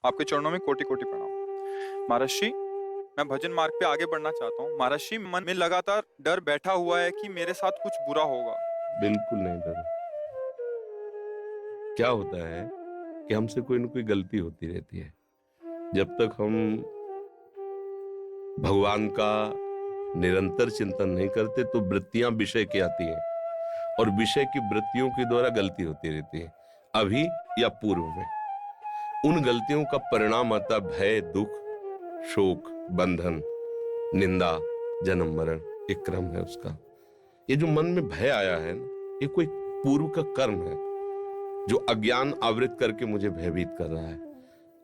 आपके चरणों में कोटि कोटि प्रणाम। महर्षि, मैं भजन मार्ग पे आगे बढ़ना चाहता हूँ। महर्षि, मन में लगातार डर बैठा हुआ है कि मेरे साथ कुछ बुरा होगा। बिल्कुल नहीं डरो। क्या होता है कि हमसे कोई ना कोई गलती होती रहती है। जब तक हम भगवान का निरंतर चिंतन नहीं करते तो वृत्तियां विषय की आती हैं और विषय की वृत्तियों के द्वारा गलती होती रहती है, अभी या पूर्व में। उन गलतियों का परिणाम आता भय, दुख, शोक, बंधन, निंदा, जन्म मरण। एक क्रम है उसका। ये जो मन में भय आया है ना, ये कोई पूर्व का कर्म है जो अज्ञान आवृत करके मुझे भयभीत कर रहा है।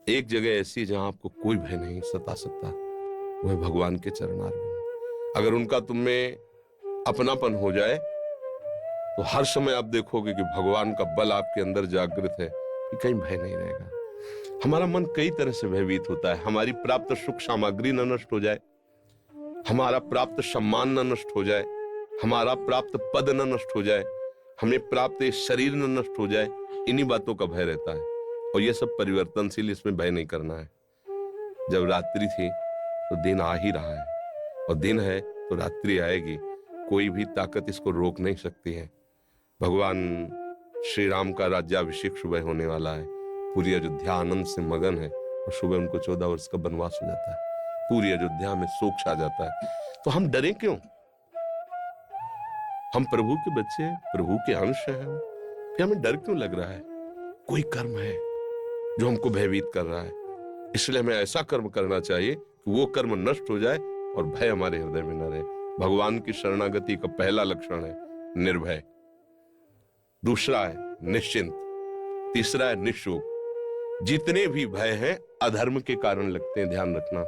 एक जगह ऐसी जहां आपको कोई भय नहीं सता सकता, वो है भगवान के चरणारविंद। अगर उनका तुम में अपनापन हो जाए तो हर समय आप देखोगे कि भगवान का बल आपके अंदर जागृत है, कि कहीं भय नहीं रहेगा। हमारा मन कई तरह से भयभीत होता है। हमारी प्राप्त सुख सामग्री न नष्ट हो जाए, हमारा प्राप्त सम्मान न नष्ट हो जाए, हमारा प्राप्त पद न नष्ट हो जाए, हमें प्राप्त शरीर न नष्ट हो जाए, इन्हीं बातों का भय रहता है। और ये सब परिवर्तनशील, इसमें भय नहीं करना है। जब रात्रि थी तो दिन आ ही रहा है, और दिन है तो रात्रि आएगी। कोई भी ताकत इसको रोक नहीं सकती है। भगवान श्री राम का राज्याभिषेक सुबह होने वाला है। पूरी अयोध्या आनंद से मगन है, और सुबह उनको 14 वर्ष का वनवास हो जाता है। पूरी अयोध्या में शोक छा जाता है। तो हम डरे क्यों? हम प्रभु के बच्चे, प्रभु के अंश हैं हम। फिर हमें डर क्यों लग रहा है? कोई कर्म है जो हमको भयभीत कर रहा है, इसलिए हमें ऐसा कर्म करना चाहिए कि वो कर्म नष्ट हो जाए और भय हमारे हृदय में न रहे। भगवान की शरणागति का पहला लक्षण है निर्भय, दूसरा है निश्चिंत, तीसरा है निशोक। जितने भी भय हैं अधर्म के कारण लगते हैं, ध्यान रखना।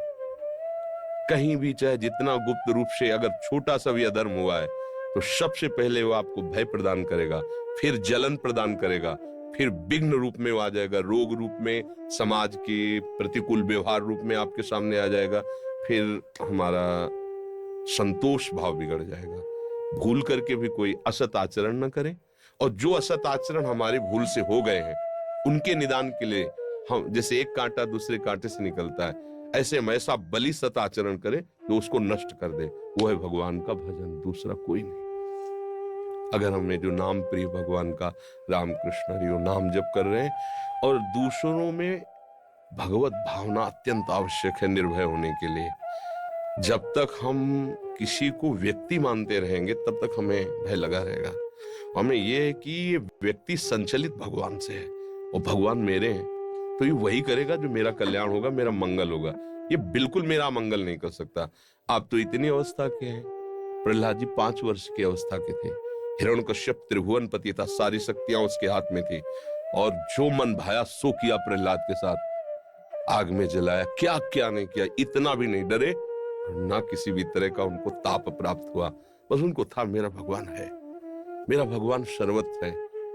कहीं भी चाहे जितना गुप्त रूप से अगर छोटा सा भी अधर्म हुआ है तो सबसे पहले वो आपको भय प्रदान करेगा, फिर जलन प्रदान करेगा, फिर विघ्न रूप में वो आ जाएगा, रोग रूप में, समाज के प्रतिकूल व्यवहार रूप में आपके सामने आ जाएगा। फिर हमारा संतोष भाव बिगड़ जाएगा। भूल करके भी कोई असत आचरण न करे, और जो असत आचरण हमारे भूल से हो गए हैं उनके निदान के लिए हम, जैसे एक कांटा दूसरे कांटे से निकलता है, ऐसे हम ऐसा बलि सत आचरण करें तो उसको नष्ट कर दे। वो है भगवान का भजन, दूसरा कोई नहीं। अगर हमें जो नाम प्रिय भगवान का, राम कृष्ण हरि ओम नाम जप कर रहे हैं, और दूसरों में भगवत भावना अत्यंत आवश्यक है निर्भय होने के लिए। जब तक हम किसी को व्यक्ति मानते रहेंगे तब तक हमें भय लगा रहेगा। हमें यह है कि ये व्यक्ति संचलित भगवान से है, और भगवान मेरे हैं, तो ये वही करेगा जो मेरा कल्याण होगा, मेरा मंगल होगा। ये बिल्कुल मेरा मंगल नहीं कर सकता। आप तो इतनी अवस्था के हैं। प्रहलाद जी 5 वर्ष की अवस्था के थे। हिरण्यकश्यप त्रिभुवनपति था, सारी शक्तियां उसके हाथ में थी, और जो मन भाया सो किया प्रहलाद के साथ। आग में जलाया, क्या क्या नहीं किया। इतना भी नहीं डरे, ना किसी भी तरह का उनको ताप प्राप्त हुआ। बस उनको था मेरा भगवान है, मेरा भगवान सर्वत्र है,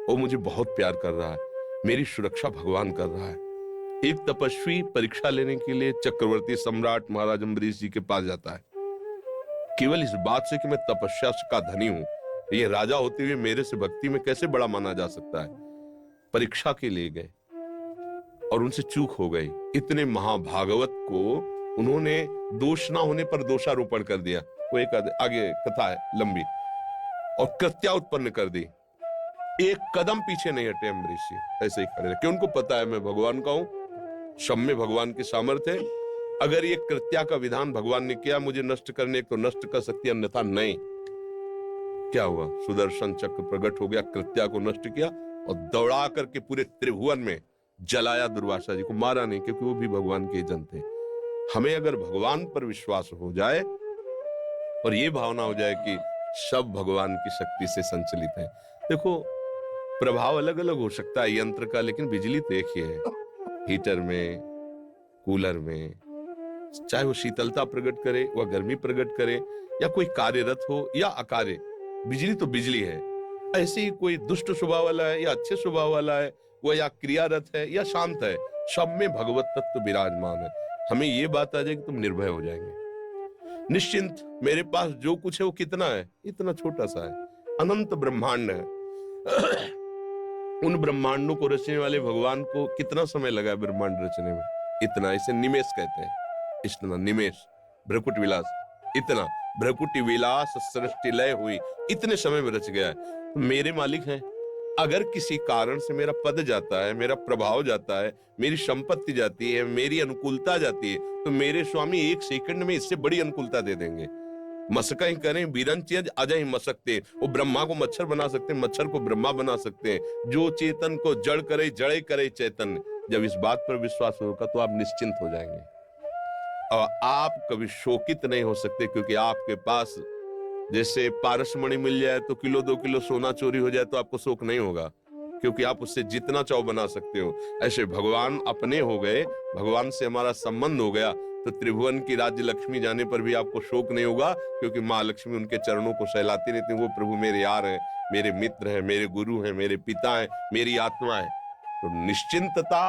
वो मुझे बहुत प्यार कर रहा है, मेरी सुरक्षा भगवान कर रहा है। एक तपस्वी परीक्षा लेने के लिए चक्रवर्ती सम्राट महाराज अम्बरीश जी के पास जाता है, केवल इस बात से कि मैं तपस्या का धनी हूं। ये राजा होते हुए मेरे से भक्ति में कैसे बड़ा माना जा सकता है। परीक्षा के लिए गए और उनसे चूक हो गई। इतने महाभागवत को उन्होंने दोष ना होने पर दोषारोपण कर दिया। वो एक आगे कथा है लंबी, और कृत्या उत्पन्न कर दी। एक कदम पीछे नहीं हटे अम्बरीश जी, ऐसे ही खड़े रहे, क्योंकि उनको पता है मैं भगवान का हूं, सब में भगवान की सामर्थ्य है। अगर ये कृत्या का विधान भगवान ने किया मुझे नष्ट करने, तो नष्ट कर सकती, अन्यथा नहीं। क्या हुआ? सुदर्शन चक्र प्रकट हो गया, कृत्या को नष्ट किया, और दौड़ा करके पूरे त्रिभुवन में जलाया। दुर्वासा जी को मारा नहीं, क्योंकि वो भी भगवान के जन थे। हमें अगर भगवान पर विश्वास हो जाए और ये भावना हो जाए कि सब भगवान की शक्ति से संचलित है। देखो, प्रभाव अलग अलग हो सकता है यंत्र का, लेकिन बिजली तो एक ही है। हीटर में, कूलर में, चाहे वो शीतलता प्रकट करे वह गर्मी प्रकट करे, या कोई कार्यरत हो या अकार्य, बिजली तो बिजली है। ऐसे ही कोई दुष्ट स्वभाव वाला है या अच्छे स्वभाव वाला है, वह या क्रियारत है या शांत है, सब में भगवत तत्व विराजमान है। हमें ये बात आ जाए कि तुम निर्भय हो जाएंगे, निश्चिंत। मेरे पास जो कुछ है वो कितना है? इतना छोटा सा है, अनंत ब्रह्मांड है। उन ब्रह्मांडों को रचने वाले भगवान को कितना समय लगा है ब्रह्मांड रचने में? इतना, इसे निमेष कहते हैं, इतना निमेष, भ्रकुट विलास, इतना भ्रकुटी विलास सृष्टि लय हुई इतने समय में रच गया है। तो मेरे मालिक हैं। अगर किसी कारण से मेरा पद जाता है, मेरा प्रभाव जाता है, मेरी संपत्ति जाती है, मेरी अनुकूलता जाती है, तो मेरे स्वामी 1 सेकंड में इससे बड़ी अनुकूलता दे देंगे। मसका ही करें, बीरन चीज अजय ही मसकते, वो ब्रह्मा को मच्छर बना सकते हैं, मच्छर को ब्रह्मा बना सकते हैं। जो चेतन को जड़ करे, जड़े करे चेतन। जब इस बात पर विश्वास होगा तो आप निश्चिंत हो जाएंगे और आप कभी शोकित नहीं हो सकते, क्योंकि आपके पास जैसे पारसमणि मिल जाए तो किलो 2 किलो सोना चोरी हो जाए तो आपको शोक नहीं होगा, क्योंकि आप उससे जितना चाहो बना सकते हो। ऐसे भगवान अपने हो गए, भगवान से हमारा संबंध हो गया, तो त्रिभुवन की राज्य लक्ष्मी जाने पर भी आपको शोक नहीं होगा, क्योंकि माँ लक्ष्मी उनके चरणों को सहलाती रहती है। वो प्रभु मेरे यार हैं, मेरे मित्र हैं, मेरे गुरु हैं, मेरे पिता हैं, मेरी आत्मा है। तो निश्चिंतता,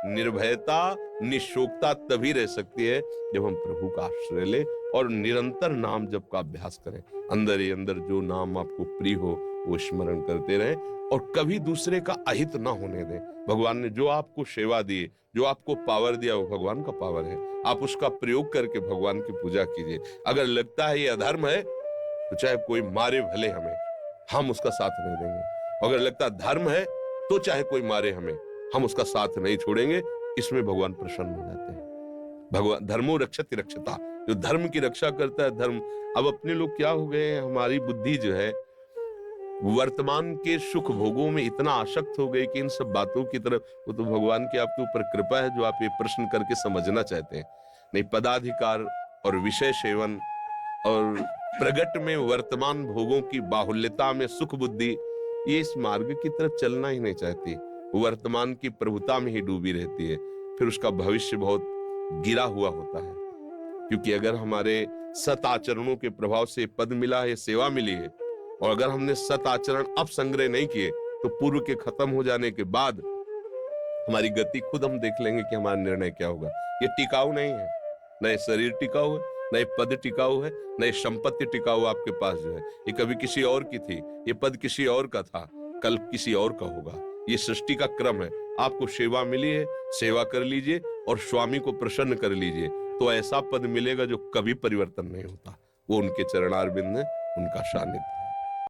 निर्भयता, निशोकता तभी रह सकती है जब हम प्रभु का आश्रय ले और निरंतर नाम जप का अभ्यास करें। अंदर ही अंदर जो नाम आपको प्रिय हो वो स्मरण करते रहें और कभी दूसरे का अहित ना होने दें। भगवान ने जो आपको सेवा दी, जो आपको पावर दिया, वो भगवान का पावर है। आप उसका प्रयोग करके भगवान की पूजा कीजिए। अगर लगता है ये अधर्म है तो चाहे कोई मारे भले हमें, हम उसका साथ नहीं देंगे। अगर लगता है धर्म है तो चाहे कोई मारे हमें, हम उसका साथ नहीं छोड़ेंगे। इसमें भगवान प्रसन्न हो जाते हैं। भगवान धर्मो रक्षति रक्षता, जो धर्म की रक्षा करता है धर्म। अब अपने लोग क्या हो गए, हमारी बुद्धि जो है वर्तमान के सुख भोगों में इतना आसक्त हो गई कि इन सब बातों की तरफ, वो तो भगवान की आपके ऊपर कृपा है जो आप ये प्रश्न करके समझना चाहते हैं। नहीं, पदाधिकार और विषय सेवन और प्रगट में वर्तमान भोगों की बाहुल्यता में सुख बुद्धि, ये इस मार्ग की तरफ चलना ही नहीं चाहती। वर्तमान की प्रभुता में ही डूबी रहती है, फिर उसका भविष्य बहुत गिरा हुआ होता है। क्योंकि अगर हमारे सत आचरणों के प्रभाव से पद मिला है, सेवा मिली है, और अगर हमने सत आचरण अब संग्रह नहीं किए तो पूर्व के खत्म हो जाने के बाद हमारी गति खुद हम देख लेंगे कि हमारा निर्णय क्या होगा। ये टिकाऊ नहीं है, न ये शरीर टिकाऊ है, न ये पद टिकाऊ है, न ये संपत्ति टिकाऊ आपके पास जो है। ये कभी किसी और की थी, ये पद किसी और का था, कल किसी और का होगा। ये सृष्टि का क्रम है। आपको सेवा मिली है, सेवा कर लीजिए और स्वामी को प्रसन्न कर लीजिए, तो ऐसा पद मिलेगा जो कभी परिवर्तन नहीं होता। वो उनके चरणारविंद है, उनका सानिध्य।